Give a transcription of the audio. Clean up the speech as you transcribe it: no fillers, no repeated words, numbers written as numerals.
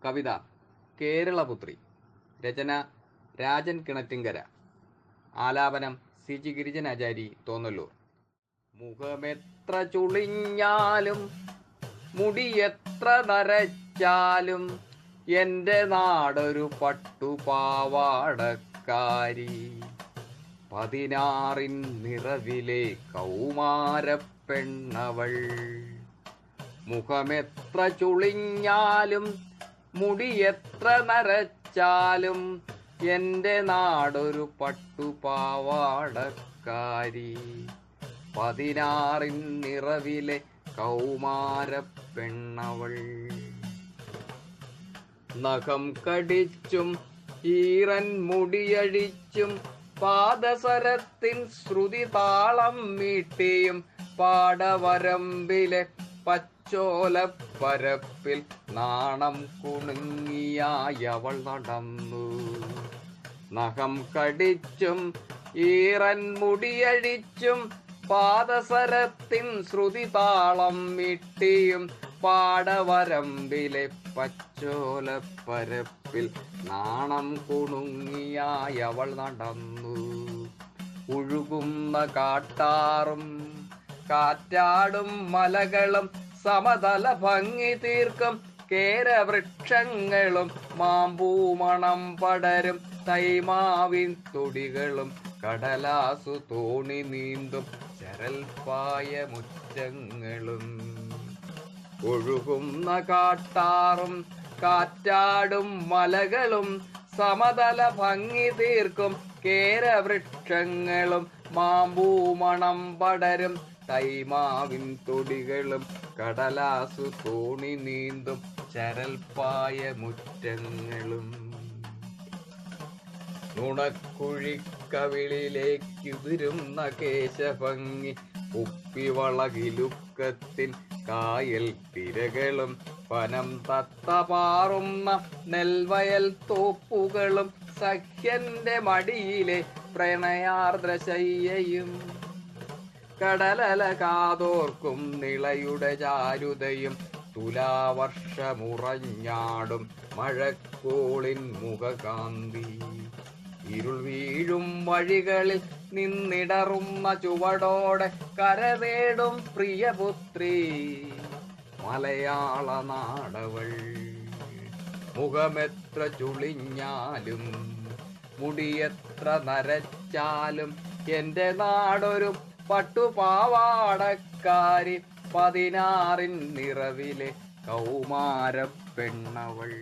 കവിത കേരളപുത്രി. രചന രാജൻ കിണറ്റിങ്കര. ആലാപനം CG ഗിരിജനാചാരി, തോന്നല്ലൂർ. മുഖമെത്ര ചുളിഞ്ഞാലും മുടിയെത്ര നരച്ചാലും എൻ്റെ നാടൊരു പട്ടുപാവാടക്കാരി. 16 നിറവിലെ കൗമാരപ്പെണ്ണവൾ. മുഖമെത്ര ചുളിഞ്ഞാലും മുടിയെത്ര നരച്ചാലും എൻ്റെ നാടൊരു പട്ടുപാവാടക്കാരി. 16 നിറവിലെ കൗമാരപ്പെണ്ണവൾ. നഖം കടിച്ചും ഈറൻ മുടിയഴിച്ചും പാദസരത്തിൻ ശ്രുതി താളം മീട്ടിയും പാടവരമ്പിലെ പച്ചോലപ്പരപ്പിൽ നാണം കുണുങ്ങിയായവൾ നടന്നു. നഖം കടിച്ചും ഈറൻ മുടിയഴിച്ചും പാദസരത്തിൻ ശ്രുതി താളം മീട്ടിയും പാടവരമ്പിലെ പച്ചോലപ്പരപ്പിൽ നാണം കുണുങ്ങിയായവൾ നടന്നു. ഒഴുകുന്ന കാട്ടാറും കാറ്റാടും മലകളും സമതല ഭംഗി തീർക്കും കേരവൃക്ഷങ്ങളും മാമ്പൂമണം പടരും തൈമാവിൻ തൊടികളും കടലാസു തോണി നീന്തും ചരൽപ്പായ മുറ്റങ്ങളും. ഒഴുകുന്ന കാട്ടാറും കാറ്റാടും മലകളും സമതല ഭംഗി തീർക്കും കേരവൃക്ഷങ്ങളും മാമ്പൂമണം പടരും തൈമാവിൻ തൊടികളും കടലാസു തോണി നീന്തും ചരൽപ്പായ മുറ്റങ്ങളും. നുണക്കുഴിക്കവിളിലേക്കുതിരുന്ന കേശഭംഗി ഉപ്പിവളകിലുക്കത്തിൻ കായൽ തിരകളും പനം തത്തപാറുന്ന നെൽവയൽ തോപ്പുകളും സഖ്യന്റെ മടിയിലെ പ്രണയാർദ്രശയ്യയും കടലല കാതോർക്കും നിളയുടെ ചാരുതയും തുലാവർഷമുറഞ്ഞാടും മഴക്കോളിൻ മുഖകാന്തി. ഇരുൾ വീഴും വഴികളിൽ നിന്നിടറുന്ന ചുവടോടെ കരതേടും പ്രിയപുത്രി മലയാള നാടവൾ. മുഖമെത്ര ചുളിഞ്ഞാലും മുടിയെത്ര നരച്ചാലും എൻ്റെ നാടൊരു പട്ടുപാവാടക്കാരി. 16 നിറവിലെ കൗമാരപ്പെണ്ണവൾ.